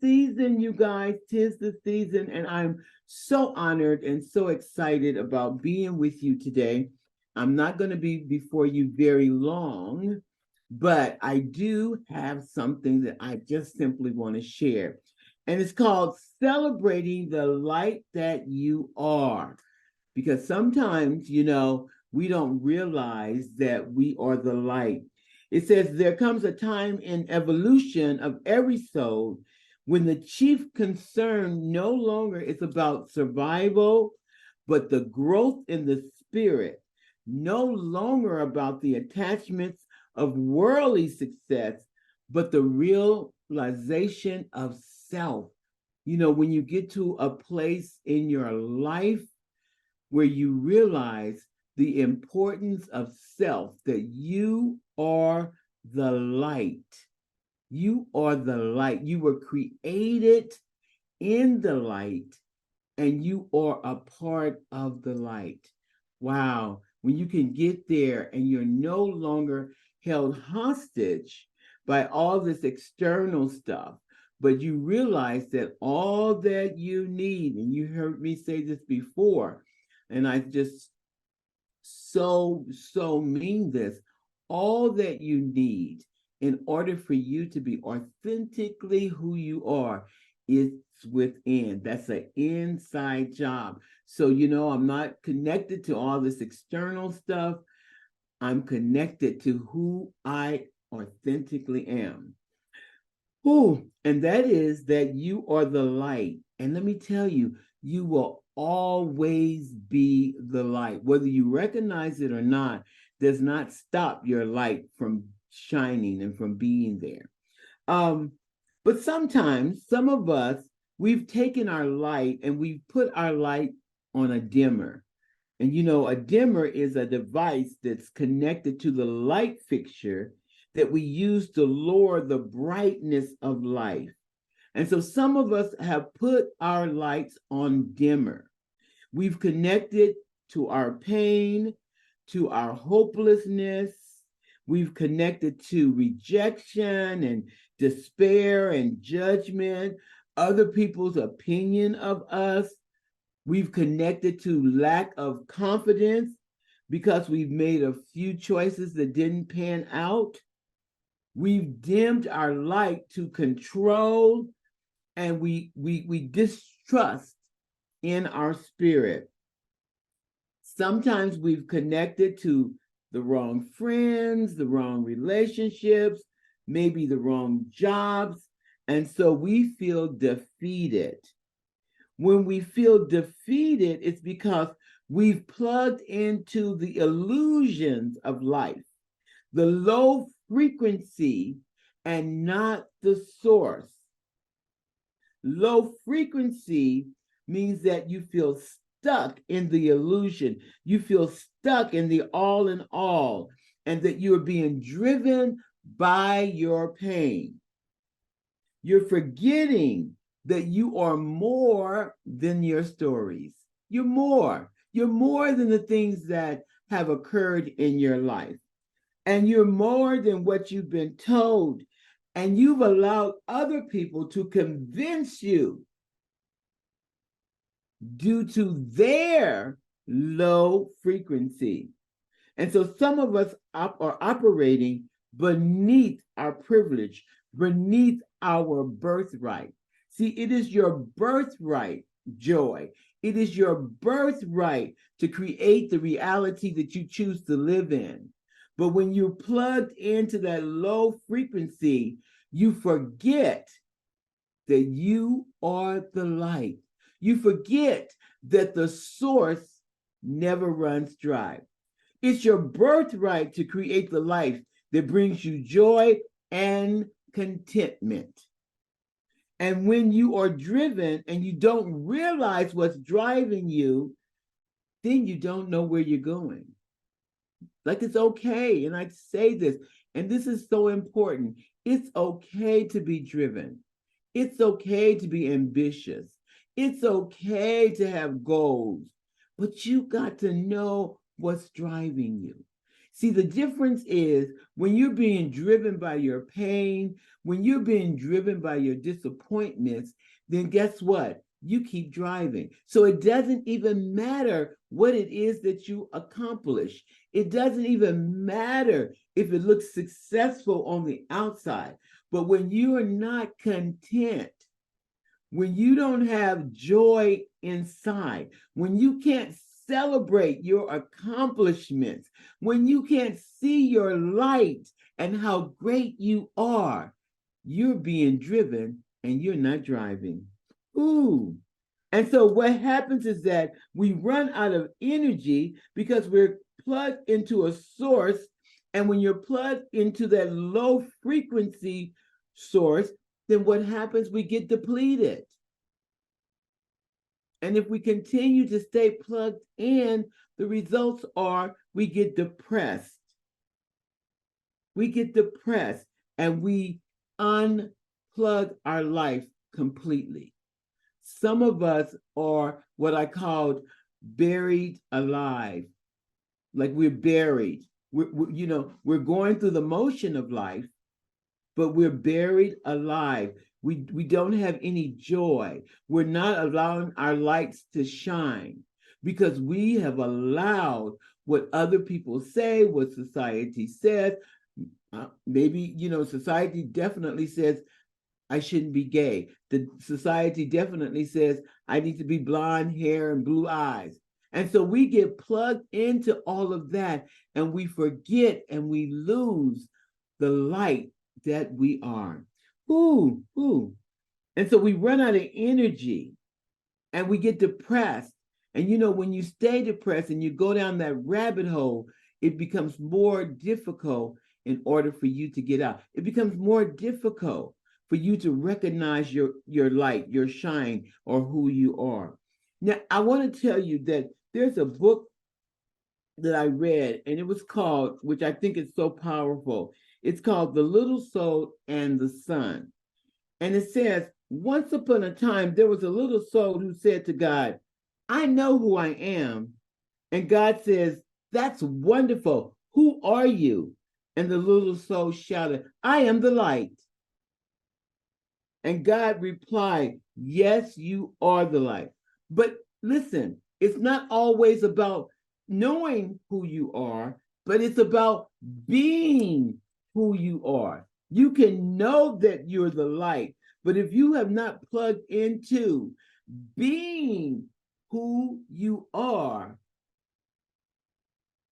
season, you guys. 'Tis the season, and I'm so honored and so excited about being with you today. I'm not going to be before you very long, but I do have something that I just simply want to share. And it's called Celebrating the Light That You Are. Because sometimes, we don't realize that we are the light. It says there comes a time in evolution of every soul when the chief concern no longer is about survival, but the growth in the spirit, no longer about the attachments of worldly success, but the realization of self. When you get to a place in your life where you realize the importance of self, that you are the light. You are the light. You were created in the light, and you are a part of the light. Wow. When you can get there and you're no longer held hostage by all this external stuff, but you realize that all that you need, and you heard me say this before, and I just so mean this, all that you need in order for you to be authentically who you are is within. That's an inside job. So, I'm not connected to all this external stuff. I'm connected to who I authentically am. And that is that you are the light. And let me tell you, you will always be the light. Whether you recognize it or not, does not stop your light from shining and from being there. But sometimes, some of us, we've taken our light and we've put our light on a dimmer. And a dimmer is a device that's connected to the light fixture that we use to lower the brightness of life. And so some of us have put our lights on dimmer. We've connected to our pain, to our hopelessness. We've connected to rejection and despair and judgment, other people's opinion of us. We've connected to lack of confidence because we've made a few choices that didn't pan out. We've dimmed our light to control, and we distrust in our spirit. Sometimes we've connected to the wrong friends, the wrong relationships, maybe the wrong jobs, and so we feel defeated. When we feel defeated, it's because we've plugged into the illusions of life, the low frequency, and not the source. Low frequency means that you feel stuck in the illusion. You feel stuck in the all in all, and that you're being driven by your pain. You're forgetting that you are more than your stories. You're more. You're more than the things that have occurred in your life. And you're more than what you've been told. And you've allowed other people to convince you due to their low frequency. And so some of us are operating beneath our privilege, beneath our birthright. See, it is your birthright, joy. It is your birthright to create the reality that you choose to live in. But when you're plugged into that low frequency, you forget that you are the light. You forget that the source never runs dry. It's your birthright to create the life that brings you joy and contentment. And when you are driven and you don't realize what's driving you, then you don't know where you're going. Like, it's okay. And I say this, and this is so important. It's okay to be driven. It's okay to be ambitious. It's okay to have goals, but you got to know what's driving you. See, the difference is when you're being driven by your pain, when you're being driven by your disappointments, then guess what? You keep driving. So it doesn't even matter what it is that you accomplish. It doesn't even matter if it looks successful on the outside. But when you are not content, when you don't have joy inside, when you can't celebrate your accomplishments, when you can't see your light and how great you are, you're being driven and you're not driving. Ooh. And so what happens is that we run out of energy because we're plugged into a source. And when you're plugged into that low frequency source, then what happens? We get depleted. And if we continue to stay plugged in, the results are we get depressed. We get depressed and we unplug our life completely. Some of us are what I called buried alive. Like we're buried. We're going through the motion of life, but we're buried alive. We don't have any joy. We're not allowing our lights to shine because we have allowed what other people say, what society says. Maybe, society definitely says, I shouldn't be gay. The society definitely says, I need to be blonde hair and blue eyes. And so we get plugged into all of that and we forget and we lose the light that we are. Ooh. And so we run out of energy and we get depressed. And when you stay depressed and you go down that rabbit hole, it becomes more difficult in order for you to get out. It becomes more difficult for you to recognize your light, your shine, or who you are. Now, I want to tell you that there's a book that I read, and it was called, which I think is so powerful, it's called The Little Soul and the Sun. And it says, once upon a time, there was a little soul who said to God, I know who I am. And God says, that's wonderful. Who are you? And the little soul shouted, I am the light. And God replied, yes, you are the light. But listen, it's not always about knowing who you are, but it's about being who you are. You can know that you're the light, but if you have not plugged into being who you are,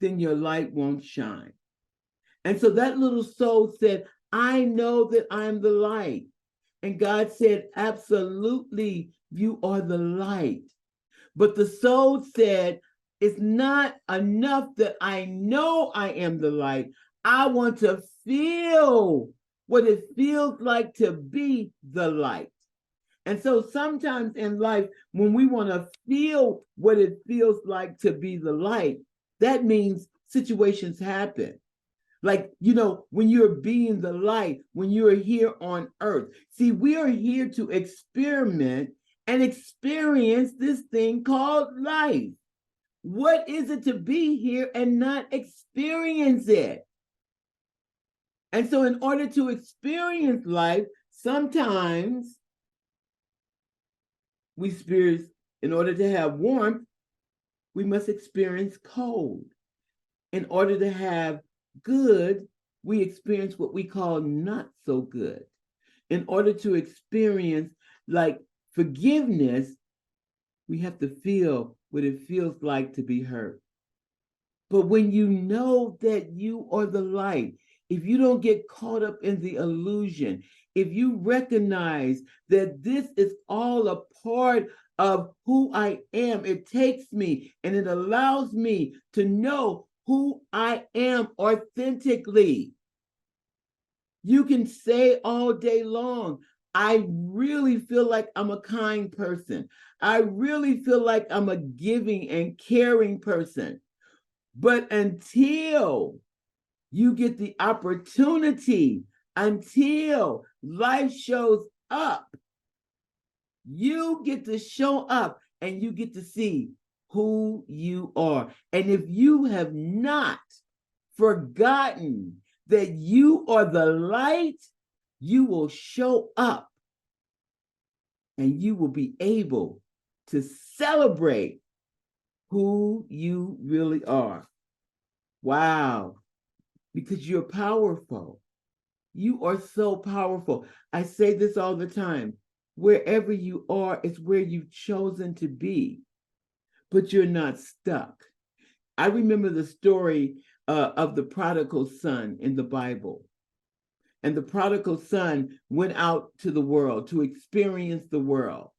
then your light won't shine. And so that little soul said, I know that I'm the light. And God said, absolutely, you are the light. But the soul said, it's not enough that I know I am the light. I want to feel what it feels like to be the light. And so sometimes in life, when we want to feel what it feels like to be the light, that means situations happen. Like, when you're being the light, when you're here on earth. See, we are here to experiment and experience this thing called life. What is it to be here and not experience it? And so in order to experience life, sometimes in order to have warmth, we must experience cold. In order to have good, we experience what we call not so good. In order to experience like forgiveness, we have to feel what it feels like to be hurt. But when you know that you are the light, if you don't get caught up in the illusion, if you recognize that this is all a part of who I am, it takes me and it allows me to know who I am authentically. You can say all day long, I really feel like I'm a kind person. I really feel like I'm a giving and caring person. But until you get the opportunity, until life shows up, you get to show up and you get to see who you are. And if you have not forgotten that you are the light, you will show up and you will be able to celebrate who you really are. Wow. Because you're powerful. You are so powerful. I say this all the time. Wherever you are is where you've chosen to be, but you're not stuck. I remember the story of the prodigal son in the Bible. And the prodigal son went out to the world to experience the world.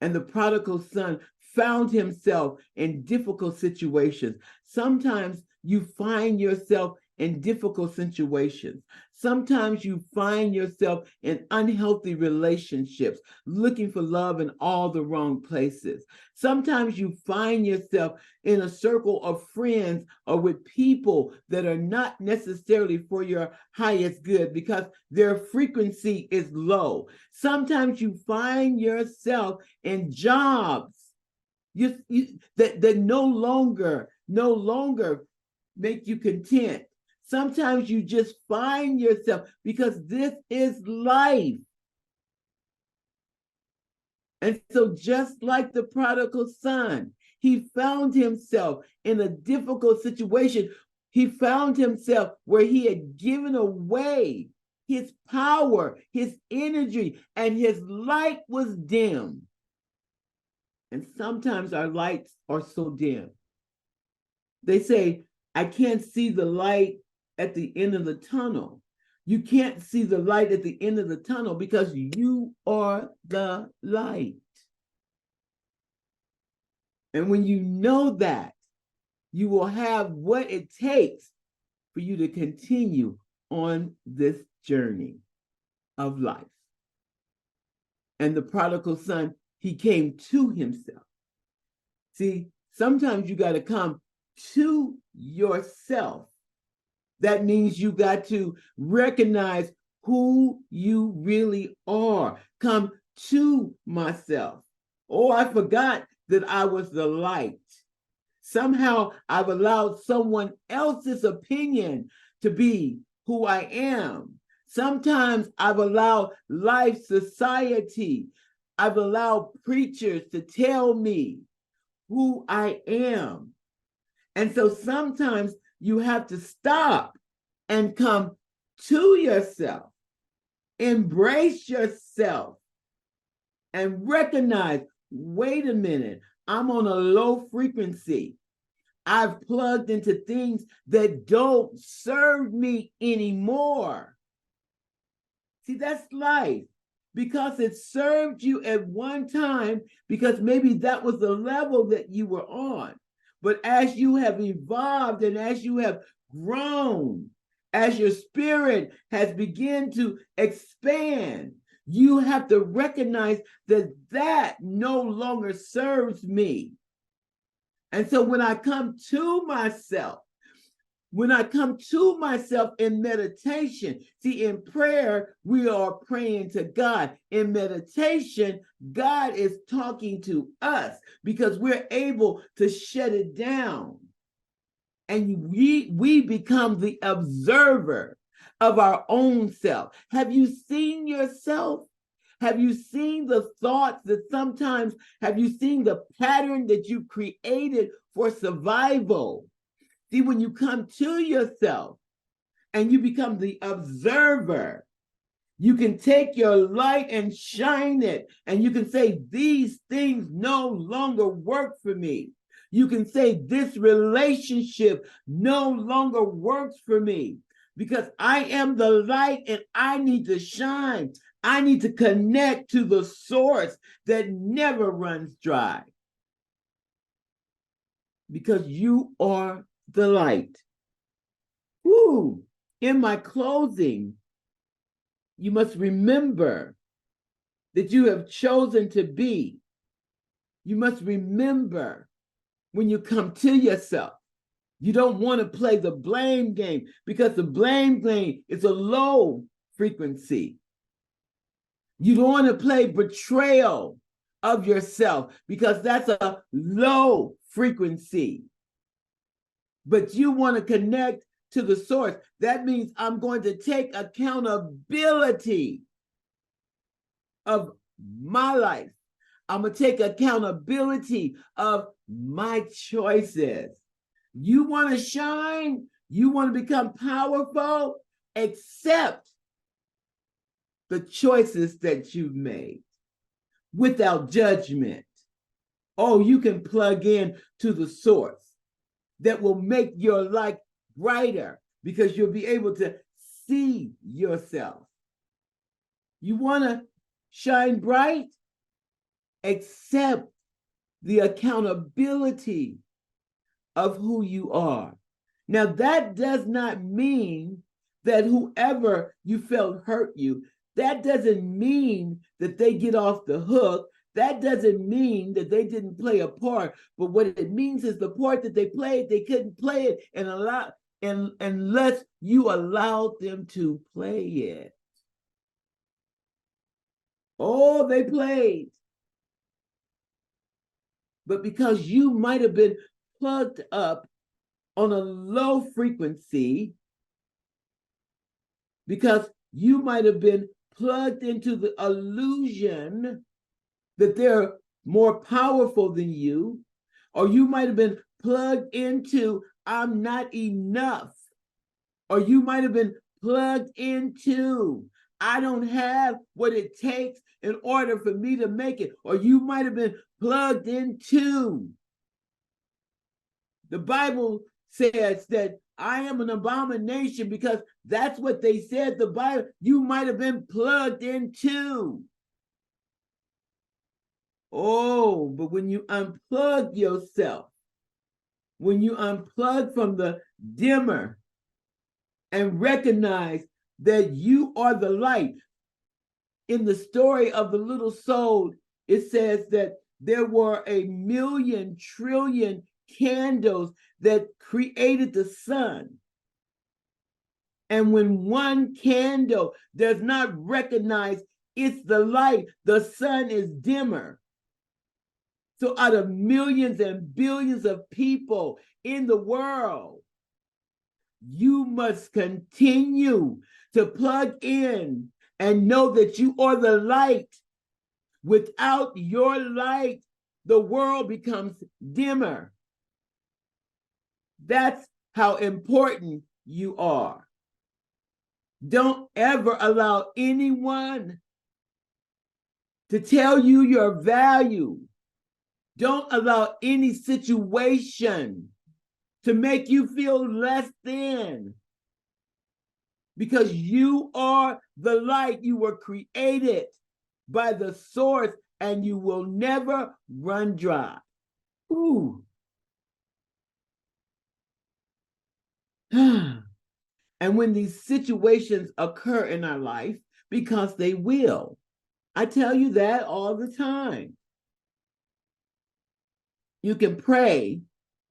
And the prodigal son found himself in difficult situations. Sometimes you find yourself in difficult situations. Sometimes you find yourself in unhealthy relationships, looking for love in all the wrong places. Sometimes you find yourself in a circle of friends or with people that are not necessarily for your highest good because their frequency is low. Sometimes you find yourself in jobs that no longer make you content. Sometimes you just find yourself, because this is life. And so just like the prodigal son, he found himself in a difficult situation. He found himself where he had given away his power, his energy, and his light was dim. And sometimes our lights are so dim. They say, I can't see the light at the end of the tunnel. You can't see the light at the end of the tunnel because you are the light. And when you know that, you will have what it takes for you to continue on this journey of life. And the prodigal son, he came to himself. See, sometimes you got to come to yourself. That means you got to recognize who you really are. Come to myself. Oh, I forgot that I was the light. Somehow I've allowed someone else's opinion to be who I am. Sometimes I've allowed life, society, I've allowed preachers to tell me who I am. And so sometimes you have to stop and come to yourself, embrace yourself, and recognize, wait a minute, I'm on a low frequency. I've plugged into things that don't serve me anymore. See, that's life. Because it served you at one time, because maybe that was the level that you were on. But as you have evolved and as you have grown, as your spirit has begun to expand, you have to recognize that that no longer serves me. And so when I come to myself in meditation, see, in prayer, we are praying to God. In meditation, God is talking to us because we're able to shut it down. And we become the observer of our own self. Have you seen yourself? Have you seen the thoughts that sometimes, have you seen the pattern that you created for survival? See, when you come to yourself and you become the observer, you can take your light and shine it, and you can say, these things no longer work for me. You can say, this relationship no longer works for me because I am the light and I need to shine. I need to connect to the source that never runs dry because you are the light. Woo. In my closing, you must remember that you have chosen to be. You must remember when you come to yourself, you don't want to play the blame game because the blame game is a low frequency. You don't want to play betrayal of yourself because that's a low frequency. But you want to connect to the source, that means I'm going to take accountability of my life. I'm going to take accountability of my choices. You want to shine? You want to become powerful? Accept the choices that you've made without judgment. Oh, you can plug in to the source that will make your life brighter because you'll be able to see yourself. You want to shine bright? Accept the accountability of who you are. Now, that does not mean that whoever you felt hurt you, that doesn't mean that they get off the hook. That doesn't mean that they didn't play a part. But what it means is the part that they played, they couldn't play it unless you allowed them to play it. Oh, they played. But because you might have been plugged up on a low frequency, because you might have been plugged into the illusion that they're more powerful than you, or you might have been plugged into I'm not enough, or you might have been plugged into I don't have what it takes in order for me to make it, or you might have been plugged into. The Bible says that I am an abomination because that's what they said. The Bible, you might have been plugged into. Oh, but when you unplug yourself, when you unplug from the dimmer and recognize that you are the light. In the story of the little soul, it says that there were 1,000,000 trillion candles that created the sun. And when one candle does not recognize it's the light, the sun is dimmer. So out of millions and billions of people in the world, you must continue to plug in and know that you are the light. Without your light, the world becomes dimmer. That's how important you are. Don't ever allow anyone to tell you your value. Don't allow any situation to make you feel less than. Because you are the light. You were created by the source and you will never run dry. Ooh. And when these situations occur in our life, because they will, I tell you that all the time. You can pray,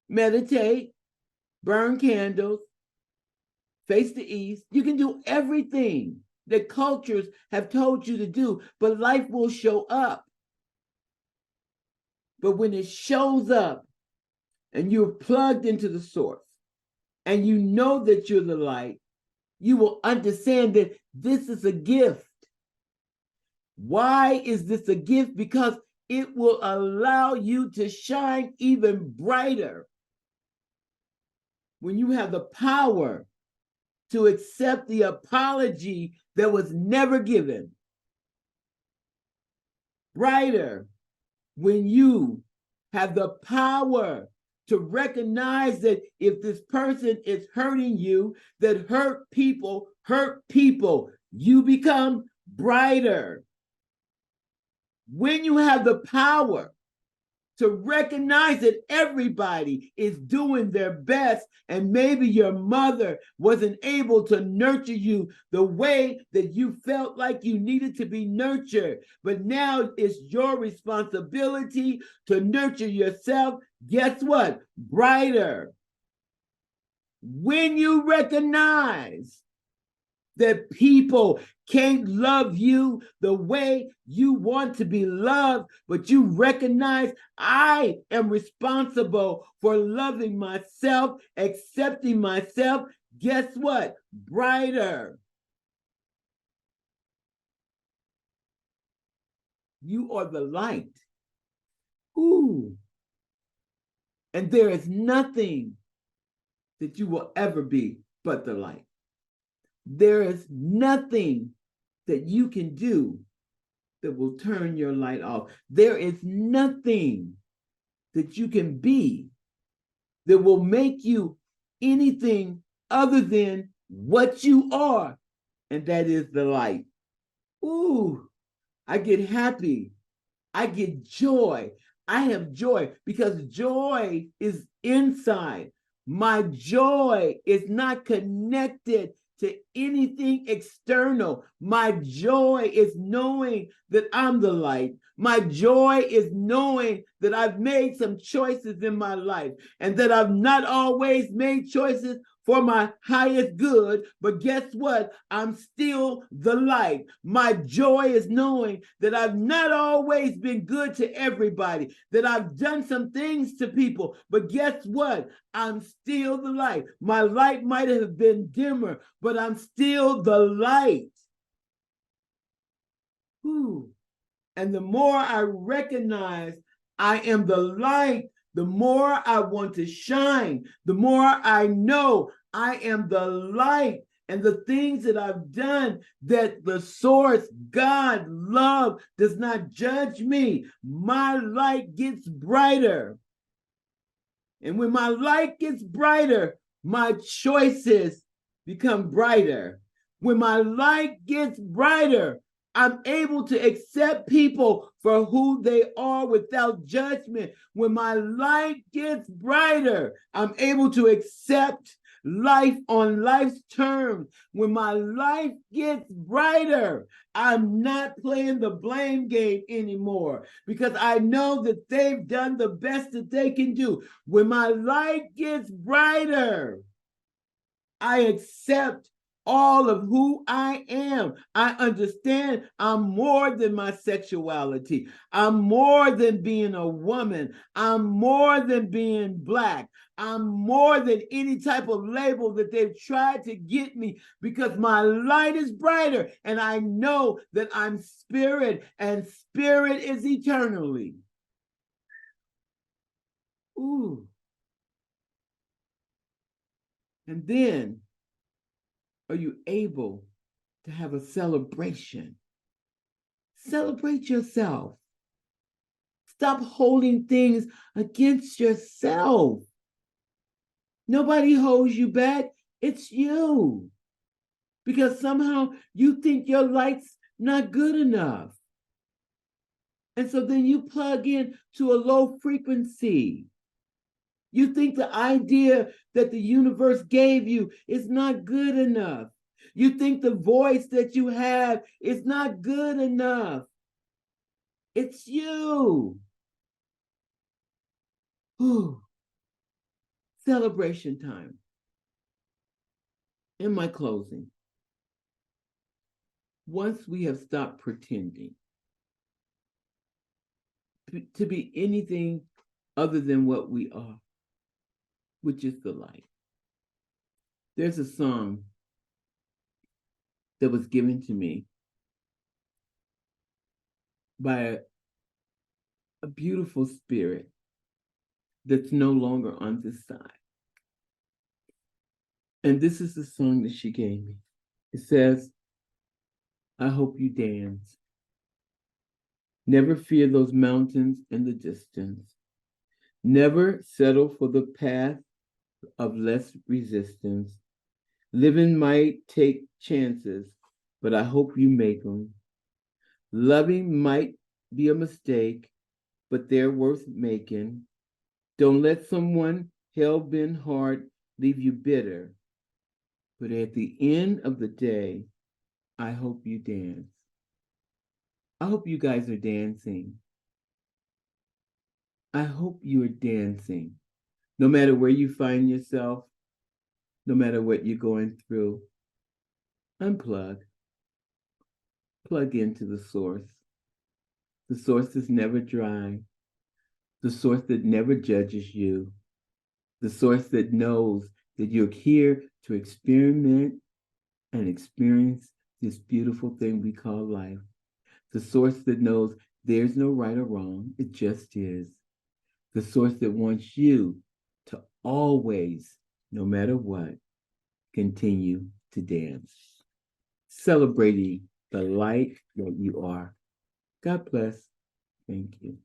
meditate, burn candles, face the east. You can do everything that cultures have told you to do, but life will show up. But when it shows up and you're plugged into the source and you know that you're the light, you will understand that this is a gift. Why is this a gift? Because it will allow you to shine even brighter. When you have the power to accept the apology that was never given. Brighter when you have the power to recognize that if this person is hurting you, that hurt people, you become brighter. When you have the power to recognize that everybody is doing their best, and maybe your mother wasn't able to nurture you the way that you felt like you needed to be nurtured, but now it's your responsibility to nurture yourself. Guess what? Brighter. When you recognize that people can't love you the way you want to be loved, but you recognize I am responsible for loving myself, accepting myself. guess what? Brighter. You are the light. Ooh. And there is nothing that you will ever be but the light. There is nothing that you can do that will turn your light off. There is nothing that you can be that will make you anything other than what you are, and that is the light. Ooh, I get happy. I get joy. I have joy because joy is inside. My joy is not connected to anything external. My joy is knowing that I'm the light. My joy is knowing that I've made some choices in my life and that I've not always made choices for my highest good, but guess what? I'm still the light. My joy is knowing that I've not always been good to everybody, that I've done some things to people, but guess what? I'm still the light. My light might have been dimmer, but I'm still the light. Whew. And the more I recognize I am the light, the more I want to shine, the more I know I am the light, and the things that I've done, that the source, God, love, does not judge me. My light gets brighter. And when my light gets brighter, my choices become brighter. When my light gets brighter, I'm able to accept people for who they are without judgment. When my light gets brighter, I'm able to accept life on life's terms. When my life gets brighter, I'm not playing the blame game anymore because I know that they've done the best that they can do. When my light gets brighter, I accept all of who I am. I understand I'm more than my sexuality. I'm more than being a woman. I'm more than being Black. I'm more than any type of label that they've tried to get me because my light is brighter and I know that I'm spirit and spirit is eternally. Ooh. And then are you able to have a celebration? Celebrate yourself. Stop holding things against yourself. Nobody holds you back. It's you. Because somehow you think your light's not good enough. And so then you plug in to a low frequency. You think the idea that the universe gave you is not good enough. You think the voice that you have is not good enough. It's you. Whew. Celebration time. In my closing, once we have stopped pretending to be anything other than what we are, which is the light. There's a song that was given to me by a beautiful spirit that's no longer on this side. And this is the song that she gave me. It says, I hope you dance. Never fear those mountains in the distance. Never settle for the path of less resistance. Living might take chances, but I hope you make them. Loving might be a mistake, but they're worth making. Don't let someone hell-bent heart leave you bitter. But at the end of the day, I hope you dance. I hope you guys are dancing. I hope you are dancing. No matter where you find yourself, no matter what you're going through, unplug. Plug into the source. The source is never dry. The source that never judges you. The source that knows that you're here to experiment and experience this beautiful thing we call life. The source that knows there's no right or wrong, it just is. The source that wants you to always, no matter what, continue to dance, celebrating the light that you are. God bless. Thank you.